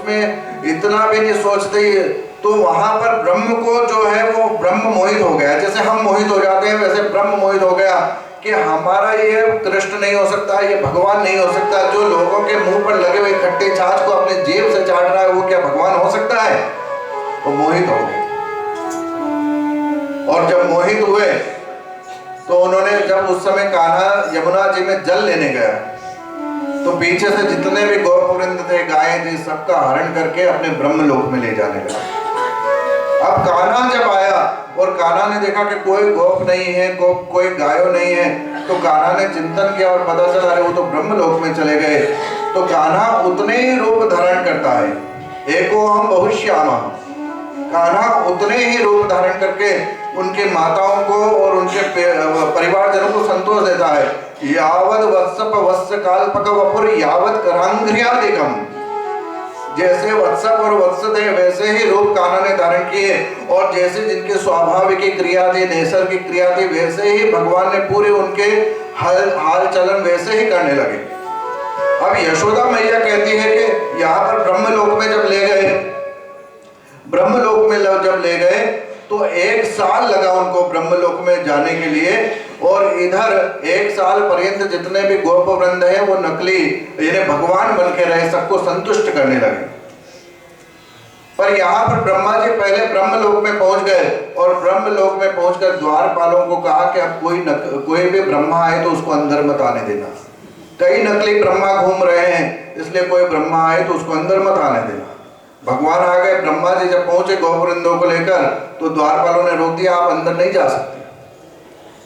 उसमें इतना भी नहीं सोचते, तो वहां पर ब्रह्म को जो है वो ब्रह्म मोहित हो गया। जैसे हम मोहित हो जाते हैं वैसे ब्रह्म मोहित हो गया कि हमारा ये कृष्ण नहीं हो सकता, ये भगवान नहीं हो सकता। जो लोगों के मुंह पर लगे हुए खट्टे छाछ को अपने जेब से चाट रहा है वो क्या भगवान हो सकता है? वो मोहित हो गए। और जब मोहित हुए तो उन्होंने, जब उस समय कान्हा यमुना जी में जल लेने गया तो पीछे से जितने भी गोपवृंद थे, गायें थी, सबका हरण करके अपने ब्रह्मलोक में ले जाने लगा। अब कान्हा जब आया और कान्हा ने देखा कि कोई गोप नहीं है, कोई गायो नहीं है, तो कान्हा ने चिंतन किया और पता चला अरे वो तो ब्रह्मलोक में चले गए। तो कान्हा उतने ही रूप धारण करता है, एको हम बहुश्यामा। कान्हा उतने ही रूप धारण करके उनके माताओं को और उनके परिवारजनों को संतोष देता है। यावद वत्सप वत्स काल्पक वपुर यावत करांघ्रियादिकम। जैसे वत्सप और वत्स थे वैसे ही रूप कान्हा ने धारण किए, और जैसे जिनके स्वाभाविक क्रिया थी, नैसर्गिक क्रिया थी, वैसे ही भगवान ने पूरे उनके हाल चलन वैसे ही करने लगे। अब यशोदा मैया कहती है कि यहाँ पर ब्रह्मलोक में जब ले गए, ब्रह्मलोक में जब ले गए तो 1 साल लगा उनको ब्रह्मलोक में जाने के लिए, और इधर 1 साल पर्यंत जितने भी गोपवृंद हैं वो नकली यानी भगवान बन के रहे, सबको संतुष्ट करने लगे। पर यहाँ पर ब्रह्मा जी पहले ब्रह्मलोक में पहुंच गए, और ब्रह्मलोक में पहुंचकर द्वारपालों को कहा कि अब कोई भी ब्रह्मा आए तो उसको अंदर मत आने देना। कई नकली ब्रह्मा घूम रहे हैं, इसलिए कोई ब्रह्मा आए तो उसको अंदर मत आने देना। भगवान आ गए, ब्रह्मा जी जब पहुंचे गोपवृंदों को लेकर तो द्वारपालों ने रोक दिया, आप अंदर नहीं जा सकते।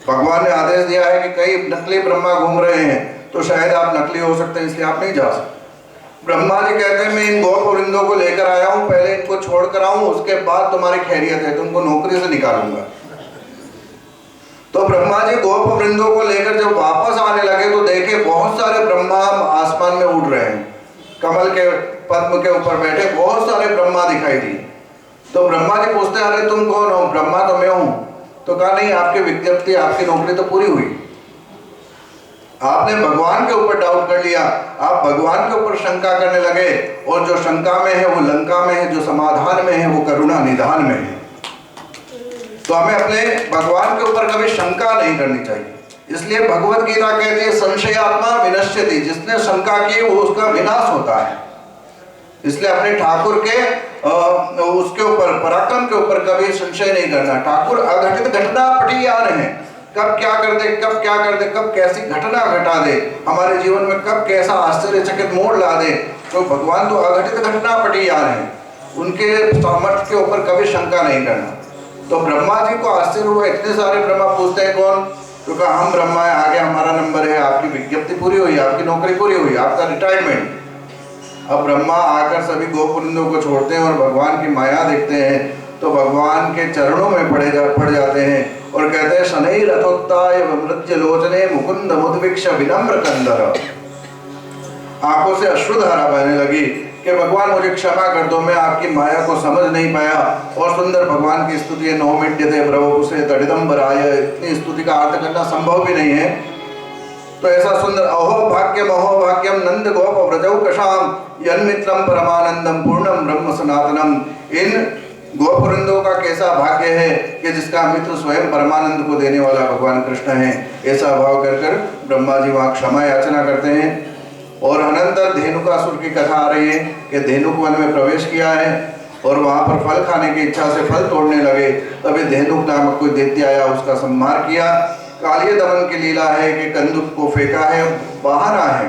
भगवान ने आदेश दिया है कि कई नकली ब्रह्मा घूम रहे हैं, तो शायद आप नकली हो सकते हैं, इसलिए आप नहीं जा सकते। ब्रह्मा जी कहते हैं मैं इन गोपवृंदों को लेकर आया हूं, पहले इनको छोड़ कर आऊं, उसके बाद तुम्हारी खैरियत है, तुमको नौकरी से निकालूंगा। तो ब्रह्मा जी गोपवृंदों को लेकर जब वापस आने लगे तो देखे बहुत सारे ब्रह्मा आसमान में उड़ रहे हैं, कमल के पद्म के ऊपर बैठे बहुत सारे ब्रह्मा दिखाई दिए। तो ब्रह्मा जी पूछते अरे तुम कौन हो? ब्रह्मा तो मैं हूं। तो कहा नहीं, आपकी विज्ञप्ति, आपकी नौकरी तो पूरी हुई, आपने भगवान के ऊपर डाउट कर लिया, आप भगवान के ऊपर शंका करने लगे, और जो शंका में है वो लंका में है, जो समाधान में है वो करुणा निधान में है। तो हमें अपने भगवान के ऊपर कभी शंका नहीं करनी चाहिए। इसलिए भगवत गीता कहती है संशयात्मा विनश्यति, जिसने शंका की वो उसका विनाश होता है। इसलिए अपने ठाकुर के उसके ऊपर, पराक्रम के ऊपर कभी संशय नहीं करना। ठाकुर अघटित घटना पटियान है, कब क्या कर दे, कब क्या कर दे, कब कैसी घटना घटा दे हमारे जीवन में, कब कैसा आश्चर्यचकित मोड़ ला दे। तो भगवान तो अघटित घटना पटियान है, उनके सामर्थ्य के ऊपर कभी शंका नहीं करना। तो ब्रह्मा जी को आश्चर्य हुआ, इतने सारे ब्रह्मा पूछते हैं कौन? तो कहा हम ब्रह्मा है, आगे हमारा नंबर है, आपकी विज्ञप्ति पूरी हुई, आपकी नौकरी पूरी हुई, आपका रिटायरमेंट। अब ब्रह्मा आकर सभी गोपवृंदों को छोड़ते हैं और भगवान की माया देखते हैं, तो भगवान के चरणों में पड़ जाते हैं और कहते हैं शनै रथोत्ताय मृत्य लोचने मुकुंद मुद्विक्ष विनम्र कंदर। आंखों से अश्रुधारा बहने लगी कि भगवान मुझे क्षमा कर दो, मैं आपकी माया को समझ नहीं पाया। और सुंदर भगवान की स्तुति है, नौमिड्यते प्रभु से तडिदंबराय, इतनी स्तुति का अर्थ करना संभव भी नहीं है। तो ऐसा सुंदर अहो भाग्यम नंद गोप व्रजौ कशाम यन्मित्रम परमानंदम पूर्णम ब्रह्म सनातनम। इन गोपवृंदों का कैसा भाग्य है कि जिसका मित्र स्वयं परमानंद को देने वाला भगवान कृष्ण है। ऐसा भाव कर ब्रह्मा जी वहाँ क्षमा याचना करते हैं। और अनंतर धेनुकासुर की कथा आ रही है कि धेनुक वन में प्रवेश किया है और वहाँ पर फल खाने की इच्छा से फल तोड़ने लगे। तभी धेनुक नामक कोई दैत्य आया, उसका संहार किया। कालिय दमन की लीला है कि कंदुक को फेंका है, बहाना है,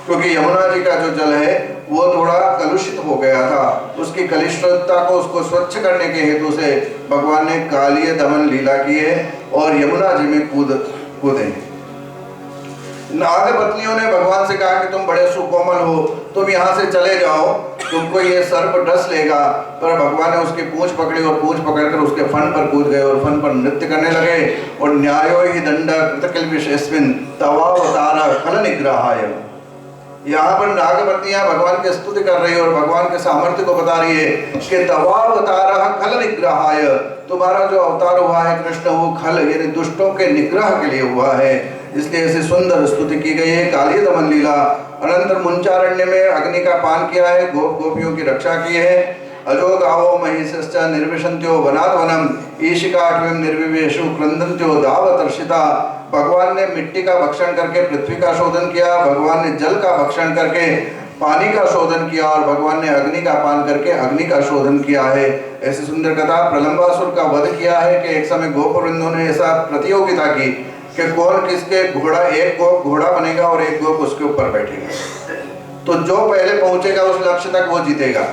क्योंकि यमुना जी का जो जल है वो थोड़ा कलुषित हो गया था। उसकी कलुषितता को उसको स्वच्छ करने के हेतु से भगवान ने कालिय दमन लीला की है और यमुना जी में कूदे। नाग पत्नियों ने भगवान से कहा कि तुम बड़े सुकोमल हो, तुम यहाँ से चले जाओ, तुमको ये सर्प डस लेगा। पर भगवान ने उसकी पूंछ पकड़ी और पूंछ पकड़कर उसके फन पर कूद गए और फन पर नृत्य करने लगे। और न्यायो ही दंड कृतकिल विशेषविन तवावतार खल निग्रहाय। यहाँ पर नागवतियां भगवान की स्तुति कर रही है और भगवान के सामर्थ्य को बता रही है कि तवावतारः खल निग्रहाय, तुम्हारा जो अवतार हुआ है कृष्ण वो खल यानी दुष्टों के निग्रह के लिए हुआ है, इसलिए ऐसी सुंदर स्तुति की गई है। काली दमन लीला। अनंतर मुंचारण्य में अग्नि का पान किया है, गोपियों की रक्षा की है। अजो गावो महिषश्च निर्विशन्त्यो वनात् वनम ईशिकाट्वं निर्विवेशु क्रंदन्त्यो दावतर्षिता। भगवान ने मिट्टी का भक्षण करके पृथ्वी का शोधन किया, भगवान ने जल का भक्षण करके पानी का शोधन किया और भगवान ने अग्नि का पान करके अग्नि का शोधन किया है। ऐसी सुंदर कथा। प्रलंबासुर का वध किया है कि एक समय गोपवृंदों ने ऐसा प्रतियोगिता की कि कौन किसके घोड़ा, एक गोप घोड़ा बनेगा और एक गोप उसके ऊपर बैठेगा, तो जो पहले पहुंचेगा उस लक्ष्य तक वो जीतेगा।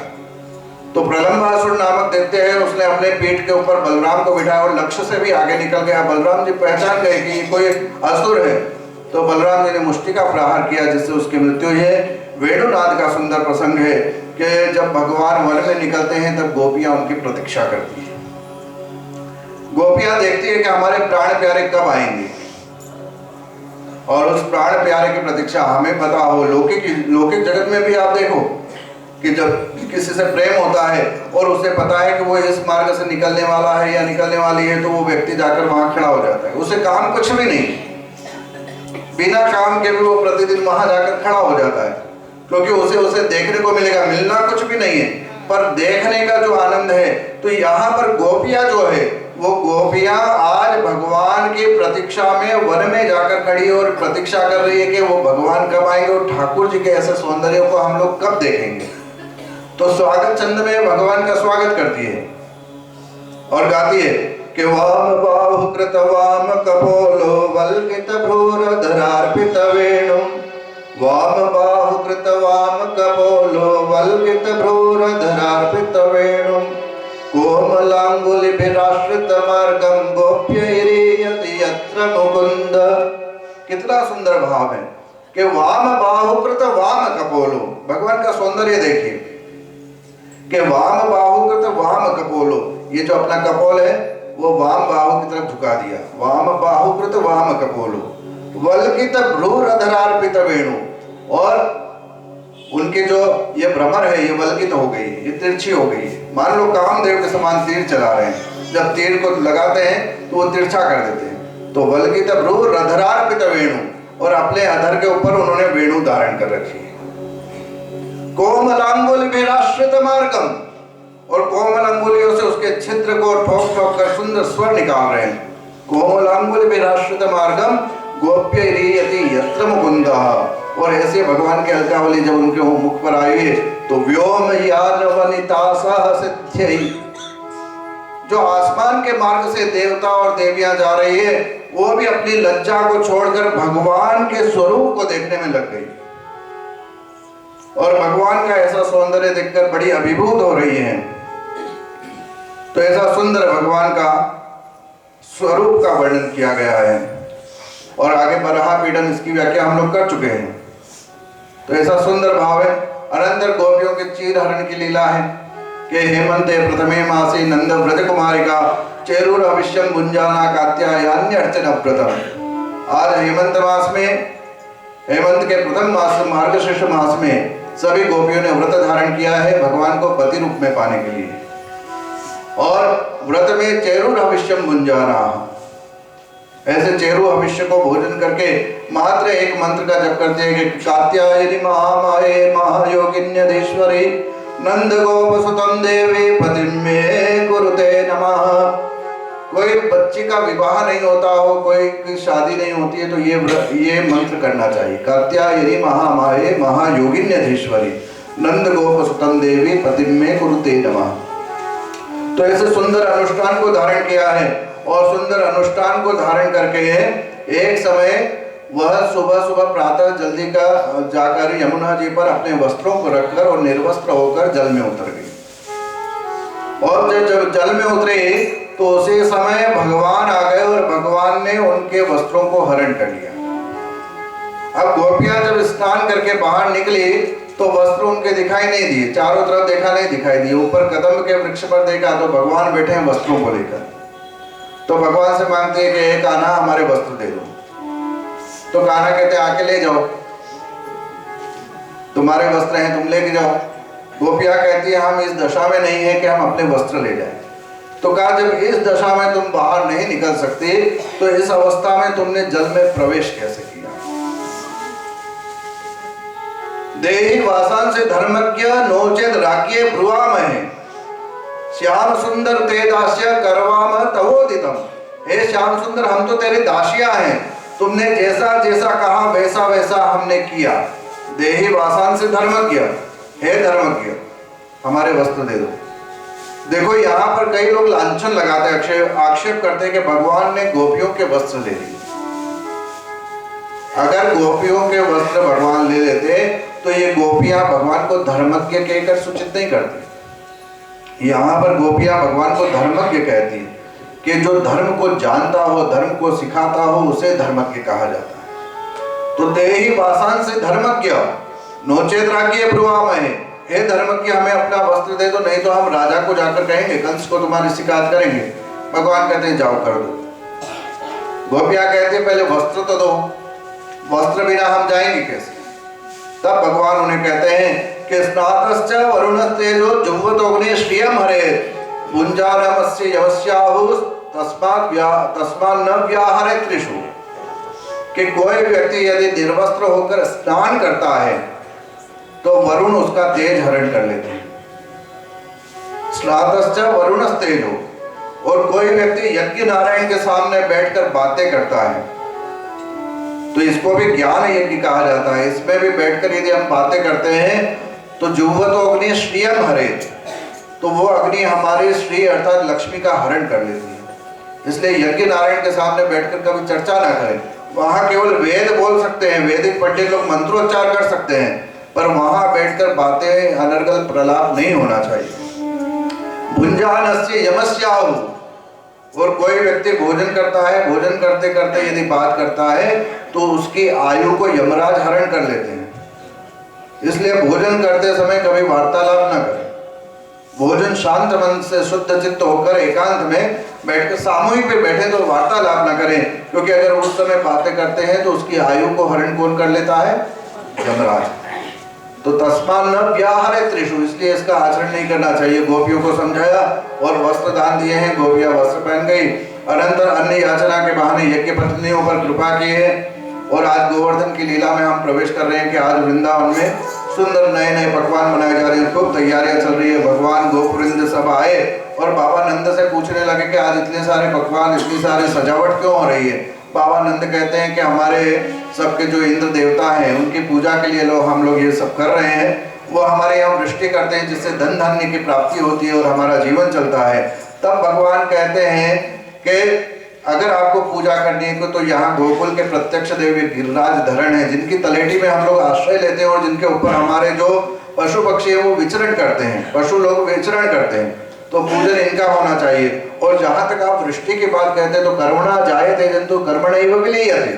तो प्रलंबासुर नामक दैत्य है, उसने अपने पीठ के ऊपर बलराम को बिठाया और लक्ष्य से भी आगे निकल गया। बलराम जी पहचान गए कि ये कोई असुर है, तो बलराम जी ने मुष्टि का प्रहार किया जिससे उसकी मृत्यु हुई है। वेणुनाद का सुंदर प्रसंग है कि जब भगवान वन में निकलते हैं तब गोपियां उनकी प्रतीक्षा करती है। गोपियां देखती है कि हमारे प्राण प्यारे कब आएंगे, और उस प्राण प्यारे की प्रतीक्षा हमें पता हो। लौकिक जगत में भी आप देखो कि जब किसी से प्रेम होता है और उसे पता है कि वो इस मार्ग से निकलने वाला है या निकलने वाली है, तो वो व्यक्ति जाकर वहां खड़ा हो जाता है। उसे काम कुछ भी नहीं, बिना काम के भी वो प्रतिदिन वहां जाकर खड़ा हो जाता है, क्योंकि उसे देखने को मिलेगा। मिलना कुछ भी नहीं है, पर देखने का जो आनंद है। तो यहाँ पर गोपियां जो है वो गोपियां आज भगवान की प्रतीक्षा में वन में जाकर खड़ी और प्रतीक्षा कर रही है कि वो भगवान कब आएंगे और ठाकुर जी के ऐसे सौंदर्य को हम लोग कब देखेंगे। तो स्वागत छंद में भगवान का स्वागत करती है और गाती है कि वाम बाहु कृत वाम कपोलो वल्कित भ्रूरधरार्पित वेणु, वाम बाहु कृत वाम कपोलो वल्कित भ्रूरधरार्पित वेणु, कोमलांगुलिभिराश्रित मार्गम गोप्यैर्यति यत्र मुकुंद। कितना सुंदर भाव है कि वाम बाहुकृत वाम कपोलो। भगवान का सौंदर्य देखिए कि वाम बाहुकृत वाम कपोलो, ये जो अपना कपोल है वो वाम बाहु की तरफ झुका दिया। वाम बाहुकृत वाम कपोलो वल्कित भ्रूरधरार्पित वेणु, और उनके जो ये भ्रमर है ये वल्कित हो गई, ये तिरछी हो गई। मान लो कामदेव के समान तीर चला रहे हैं, जब तीर को लगाते हैं तो वो तिरछा कर देते हैं। तो वल्कित भ्रूरधरार्पित वेणु, और अपने अधर के ऊपर उन्होंने वेणु धारण कर रखी है। कोमलांगुलिभिराश्रित मार्गम, और कोमल अंगुलियों से उसके छिद्र को ठोक ठोक कर सुंदर स्वर निकाल रहे हैं। कोमलांगुलिभिराश्रित मार्गम गोप्यैर्यति यत्र मुकुंद। और ऐसे भगवान की अलकावली जब उनके मुख पर आई है तो व्योम यान वनितासः सिद्ध्यै, जो आसमान के मार्ग से देवता और देवियां जा रही है वो भी अपनी लज्जा को छोड़कर भगवान के स्वरूप को देखने में लग गई, और भगवान का ऐसा सौंदर्य देखकर बड़ी अभिभूत हो रही है। तो ऐसा सुंदर भगवान का स्वरूप का वर्णन किया गया है, और आगे बराह पीड़न इसकी व्याख्या हम लोग कर चुके हैं। तो ऐसा सुंदर भाव है। अनंतर गोपियों के चीर हरण की लीला है कि हेमंते प्रथमे मासे नंद व्रज कुमारिका चेरुर अविश्यम गुंजाना कात्यायन्य अर्चन व्रतम। आज हेमंत मास में, हेमंत के प्रथम मास मार्गशीर्ष मास में सभी गोपियों ने व्रत धारण किया है भगवान को पति रूप में पाने के लिए, और व्रत में चेरुर अविश्यम गुंजाना, ऐसे चेरु भविष्य को भोजन करके मात्र एक मंत्र का जप करते हैं कि कात्यायनी महामाये महायोगिन्यधीश्वरी नंद गोप सुतम देवी पतिमे कुरुते नमः। कोई बच्ची का विवाह नहीं होता हो, कोई शादी नहीं होती है, तो ये मंत्र करना चाहिए। कात्यायनी महामाये महायोगिन्यधीश्वरी नंद गोप सुतम देवी पतिमे कुरुते नमः। तो ऐसे सुंदर अनुष्ठान को धारण किया है, और सुंदर अनुष्ठान को धारण करके एक समय वह सुबह सुबह प्रातः जल्दी का जाकर यमुना जी पर अपने वस्त्रों को रखकर और निर्वस्त्र होकर जल में उतर गई। और जब जल में उतरे तो उसी समय भगवान आ गए और भगवान ने उनके वस्त्रों को हरण कर लिया। अब गोपियां जब स्नान करके बाहर निकली तो वस्त्र उनके दिखाई नहीं दिए, चारों तरफ देखा नहीं दिखाई दिए। ऊपर कदम के वृक्ष पर देखा तो भगवान बैठे हैं वस्त्रों को लेकर। तो भगवान से मांगते हैं कि हे कान्हा हमारे वस्त्र दे दो। तो कान्हा कहते आके ले जाओ। तुम्हारे वस्त्र हैं, तुम लेके जाओ। गोपियां कहती है हम इस दशा में नहीं है कि हम अपने वस्त्र ले जाएं। तो कहा जब इस दशा में तुम बाहर नहीं निकल सकते तो इस अवस्था में तुमने जल में प्रवेश कैसे किया? देहि वासान से धर्मज्ञ नोचेत राख्ये ब्रुवामहे, श्याम सुंदर ते दास्य करवाम तवोदितम। हे श्याम सुंदर, हम तो तेरे दासियां हैं, तुमने जैसा जैसा कहा वैसा वैसा हमने किया। देहि वासान से धर्मज्ञ, हे धर्मज्ञ हमारे वस्त्र दे दो। देखो यहाँ पर कई लोग लांछन लगाते हैं, आक्षेप करते हैं कि भगवान ने गोपियों के वस्त्र ले लिए। अगर गोपियों के वस्त्र भगवान ले लेते तो ये गोपियां भगवान को धर्मज्ञ कहकर सूचित नहीं करती। यहाँ पर गोपियां भगवान को धर्मज्ञ कहती है कि जो धर्म को जानता हो, धर्म को सिखाता हो, उसे धर्मज्ञ कहा जाता है। तो देहि वासान से धर्मज्ञ नोचेत राख्ये ब्रुवामहे, हे धर्मज्ञ हमें अपना वस्त्र दे दो, नहीं तो हम राजा को जाकर कहेंगे, कंस को तुम्हारी शिकायत करेंगे। भगवान कहते हैं जाओ कर दो। गोपियां कहते हैं पहले वस्त्र तो दो, वस्त्र बिना हम जाएंगे कैसे? तब भगवान उन्हें कहते हैं कि स्नातश्च वरुणस्तेजो जुह्वतोग्ने श्रियं हरेत्, भुञ्जानमस्य यवस्याहु तस्मात् न व्याहरेत् त्रिषु। कि कोई व्यक्ति यदि निर्वस्त्र होकर स्नान करता है तो वरुण उसका तेज हरण कर लेते हैं। स्नातश्च वरुणस्तेजो, और कोई व्यक्ति यज्ञ नारायण के सामने बैठकर बातें करता है तो इसको भी ज्ञान यज्ञ कहा जाता है। इसमें भी बैठकर यदि हम बातें करते हैं तो जुह्वतो अग्नि श्रियं हरेत्, तो वो अग्नि हमारी श्री अर्थात लक्ष्मी का हरण कर लेती है। इसलिए यज्ञ नारायण के सामने बैठकर कभी चर्चा ना करें। वहां केवल वेद बोल सकते हैं, वैदिक पंडित लोग मंत्रोच्चार कर सकते हैं, पर वहां बैठकर बातें अनर्गल प्रलाप नहीं होना चाहिए। भुञ्जानस्य यमस्याहु, और कोई व्यक्ति भोजन करता है, भोजन करते करते यदि बात करता है तो उसकी आयु को यमराज हरण कर लेते हैं। इसलिए भोजन करते समय कभी वार्तालाप न करें। भोजन शांत मन से शुद्ध चित्त होकर एकांत में बैठकर सामूहिक पे बैठे तो वार्तालाप न करें, क्योंकि अगर उस समय बातें करते हैं तो उसकी आयु को हरण कौन कर लेता है? यमराज। तो तस्मात् न व्याहरेत् त्रिषु, इसलिए इसका आचरण नहीं करना चाहिए। गोपियों को समझाया और वस्त्र दान दिए हैं, गोपियां वस्त्र पहन गई। अनंतर अन्य याचना के बहाने यज्ञ पत्नियों पर कृपा की है। और आज गोवर्धन की लीला में हम प्रवेश कर रहे हैं कि आज वृंदावन में सुंदर नए नए पकवान बनाए जा रहे हैं, खूब तैयारियां चल रही है। भगवान गोपवृंद सब आए और बाबा नंद से पूछने लगे कि आज इतने सारे पकवान, इतनी सारी सजावट क्यों हो रही है? बाबा नंद कहते हैं कि हमारे सबके जो इंद्र देवता हैं उनकी पूजा के लिए हम लोग ये सब कर रहे हैं। वो हमारे यहाँ वृष्टि करते हैं जिससे धन धान्य की प्राप्ति होती है और हमारा जीवन चलता है। तब भगवान कहते हैं कि अगर आपको पूजा करनी है तो यहाँ गोकुल के प्रत्यक्ष देवी गिरिराज धरण है, जिनकी तलेटी में हम लोग आश्रय लेते हैं और जिनके ऊपर हमारे जो पशु पक्षी है वो विचरण करते हैं, पशु लोग विचरण करते हैं, तो पूजन इनका होना चाहिए। और जहां तक आप वृष्टि की बात कहते हैं तो कर्मणा जायते जंतु कर्मणैव विलीयते,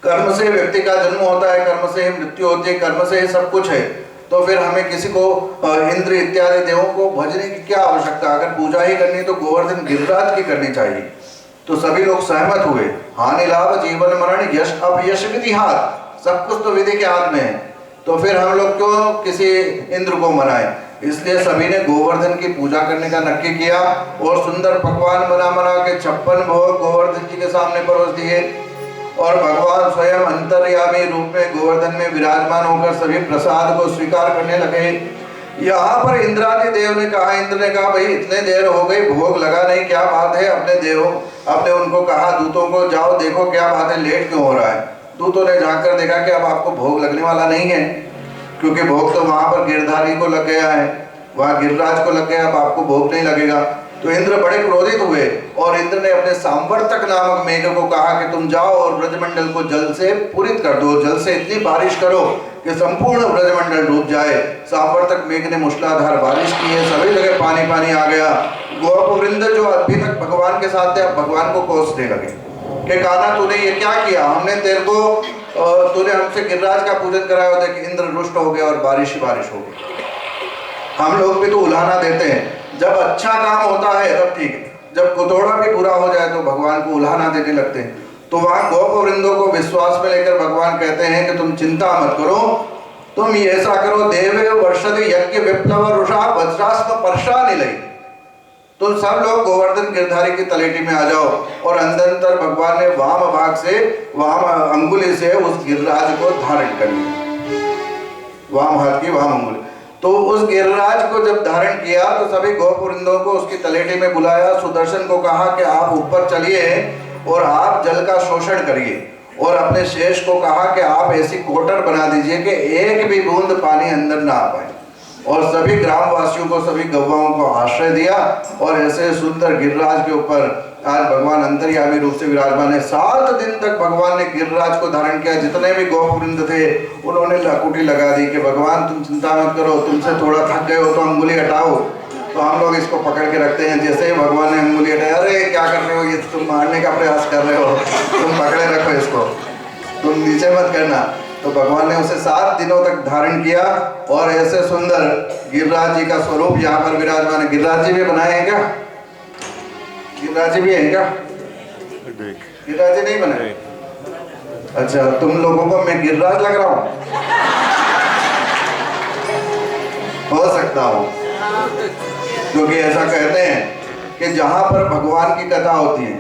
कर्म से व्यक्ति का जन्म होता है, कर्म से ही मृत्यु होती है, कर्म से ही सब कुछ है। तो फिर हमें किसी को इंद्र इत्यादि देवों को भजने की क्या आवश्यकता? अगर पूजा ही करनी तो गोवर्धन गिरिराज की करनी चाहिए। तो सभी लोग सहमत हुए। हानि लाभ जीवन मरण यश अपयश विधि हाथ, सब कुछ तो विधि के हाथ में है, तो फिर हम लोग क्यों किसी इंद्र को मनाएं? इसलिए सभी ने गोवर्धन की पूजा करने का नक्की किया और सुंदर पकवान बना के 56 भोग गोवर्धन जी के सामने परोस दिए। और भगवान स्वयं अंतर्यामी रूप में गोवर्धन में विराजमान होकर सभी प्रसाद को स्वीकार करने लगे। यहाँ पर इंद्रादि देव ने कहा, इंद्र ने कहा भाई इतने देर हो गई, भोग लगा नहीं, क्या बात है? अपने उनको कहा दूतों को, जाओ देखो क्या बात है, लेट क्यों हो रहा है? दूतों ने जाकर देखा कि अब आपको भोग लगने वाला नहीं है, क्योंकि भोग तो वहां पर गिरधारी को लग गया है, वहां गिरिराज को लग गया, अब आपको भोग नहीं लगेगा। तो इंद्र बड़े क्रोधित हुए और इंद्र ने अपने सांवर्तक नामक मेघ को कहा कि तुम जाओ और ब्रजमंडल को जल से पूरित कर दो, जल से इतनी बारिश करो कि संपूर्ण ब्रजमंडल डूब जाए। सांवर्तक मेघ ने मूसलाधार बारिश की है, सभी जगह पानी पानी आ गया। गोपवृंद जो अभी तक भगवान के साथ थे अब भगवान को कोसने लगे कि कान्हा तूने ये क्या किया? हमने तेरे को, तूने हमसे गिरिराज का पूजन कराया होता कि इंद्र रुष्ट हो गया और बारिश ही बारिश हो गई। हम लोग भी तो उलाहना देते हैं, जब अच्छा काम होता है तब ठीक है, जब कुतोड़ा भी पूरा हो जाए तो भगवान को उलाहना देने लगते हैं। तो वहां गोपवृंदों को विश्वास में लेकर भगवान कहते हैं कि तुम चिंता मत करो, तुम ऐसा करो, देवे वर्षद यज्ञ विप्लव रुषा वज्रास्त्र पर्शा निलय, तुम सब लोग गोवर्धन गिरधारी की तलेटी में आ जाओ। और अंदर भगवान ने वाम भाग से, वाम अंगुली से उस गिरिराज को धारण कर लिया, वाम हाथ की वाम अंगुली। तो उस गिरिराज को जब धारण किया तो सभी गोपवृंदों को उसकी तलेटी में बुलाया। सुदर्शन को कहा कि आप ऊपर चलिए और आप जल का शोषण करिए, और अपने शेष को कहा कि आप ऐसी कोटर बना दीजिए कि एक भी बूंद पानी अंदर ना आ पाए। और सभी ग्रामवासियों को, सभी गौवाओं को आश्रय दिया। और ऐसे सुंदर गिरिराज के ऊपर आज भगवान अंतर्यामी रूप से विराजमान है। 7 दिन तक भगवान ने गिरिराज को धारण किया। जितने भी गोपवृंद थे उन्होंने लकुटी लगा दी कि भगवान तुम चिंता मत करो, तुमसे थोड़ा थक गए हो तो अंगुली हटाओ। तो हम लोग इसको पकड़ के रखते हैं। जैसे ही भगवान ने अंगुली हटाया, अरे क्या कर रहे हो, ये तुम मारने का प्रयास कर रहे हो, तुम पकड़े रखो इसको, तुम नीचे मत करना। तो भगवान ने उसे 7 दिनों तक धारण किया। और ऐसे सुंदर गिरिराज जी का स्वरूप यहाँ पर विराजमान है। गिरिराज जी भी बनाए हैं क्या? गिरिराज जी भी है क्या? गिरिराज जी नहीं बनाए? अच्छा, तुम लोगों को मैं गिरिराज लग रहा हूँ? हो सकता हूँ, क्योंकि ऐसा कहते हैं कि जहां पर भगवान की कथा होती है,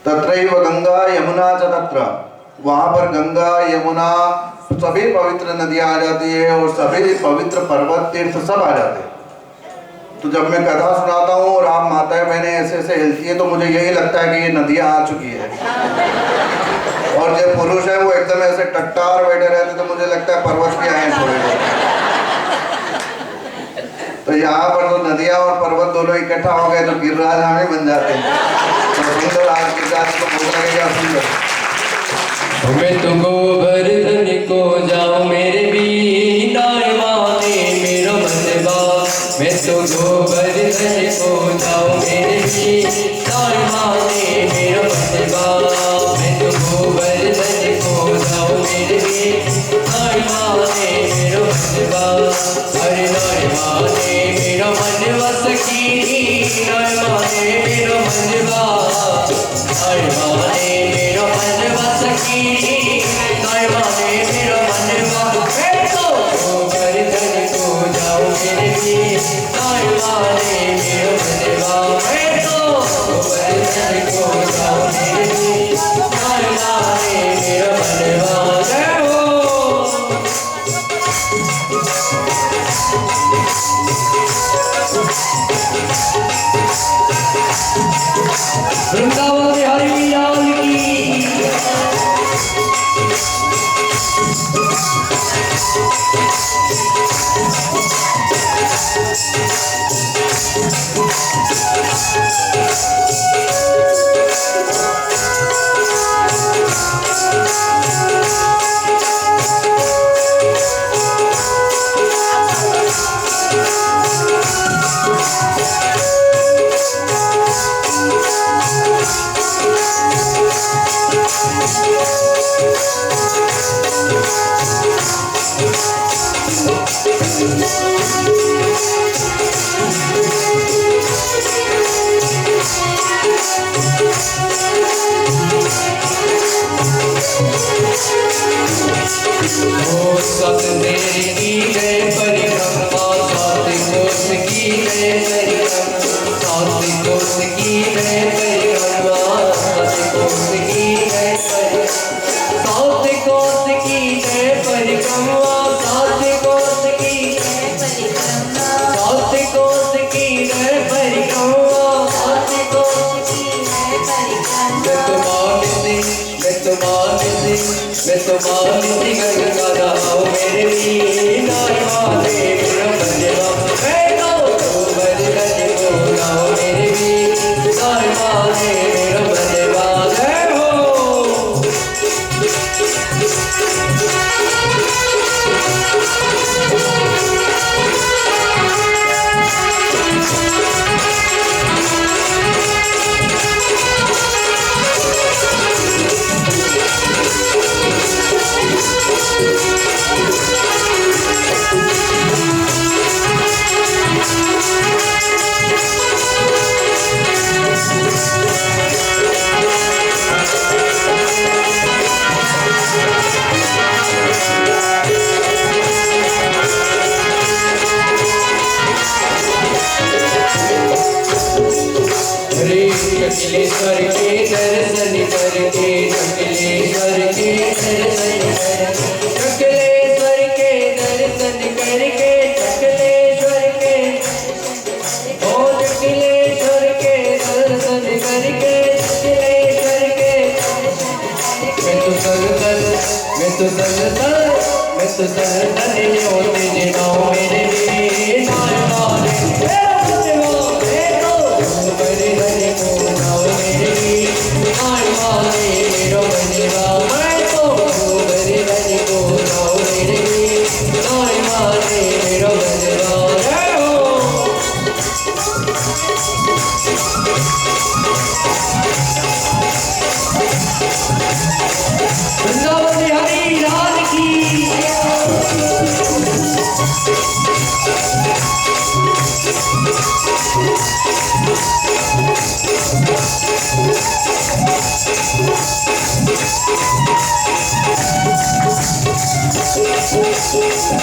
तत्रैव गंगा यमुना च तत्र, वहां पर गंगा यमुना सभी पवित्र नदियां आ जाती है और सभी पवित्र पर्वत तीर्थ सब आ जाते हैं। तो जब मैं कथा सुनाता हूँ और आप माताएं बहनें ऐसे ऐसे हिलती है, तो मुझे यही लगता है कि ये नदियां आ चुकी है। और जो पुरुष है वो एकदम ऐसे टट्टार बैठे रहते, तो मुझे लगता है पर्वत भी आए थोड़े। तो यहाँ पर तो नदियाँ और पर्वत दोनों इकट्ठा हो गए तो गिरिराज हम ही बन जाते हैं। तो सुंदर आज गिरिराज को भोग लगेगा सुंदर। मैं तो गोवर्धन को जाऊं मेरे भी नाय माने मेरो मनवा, मैं तो गोवर्धन को जाऊं मेरे भी नाय माने मेरो मनवा, मैं तो गोवर्धन को जाऊं मेरे भी नाय माने मेरो मनवा, अरे नाय माने मेरो मनवा सखी, नाय माने मेरो मनवा, नाय माने मेरो मनवा सखी, नाय माने मेरो मनवा, मैं तो गोवर्धन को जाऊं मेरे भी नाय माने मेरो मनवा, मैं तो गोवर्धन को जाऊं मेरे भी नाय माने मेरो मनवा। जय हो वृंदावन बिहारी लाल की। शुक्लेश्वर के दर्शन करके, शुक्लेश्वर के दर्शन करके, शुक्लेश्वर के दर्शन करके, शुक्लेश्वर के, ओ शुक्लेश्वर के दर्शन करके, शुक्लेश्वर के। मैं तो सरदन न्योते जिनाऊं मेरे वीर नाय माने मेरा बंदवा। मैं तो गोवर्धन को जाऊं मेरे वीर नाय माने मेरा बंदवा। मैं तो गोवर्धन को जाऊं मेरे वीर नाय माने मेरा बंदवा। जय हो वृंदावन बिहारी लाल की।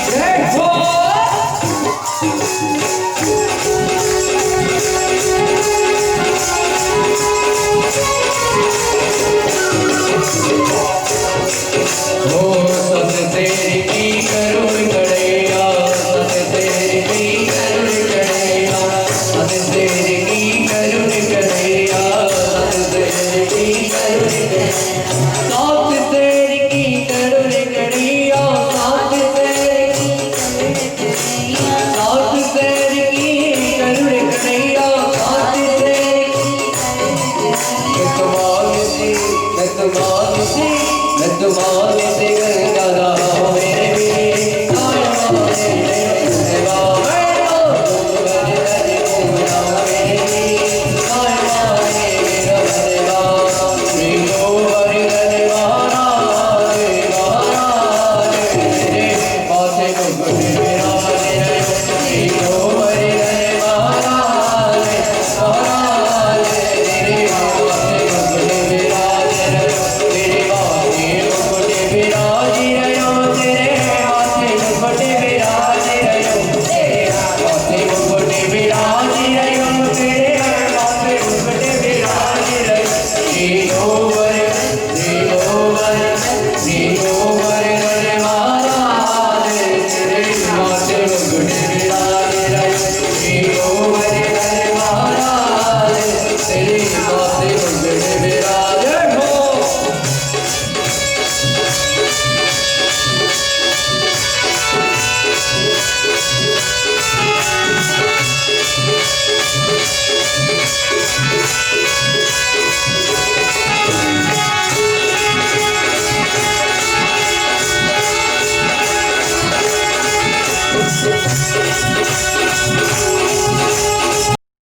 जय हो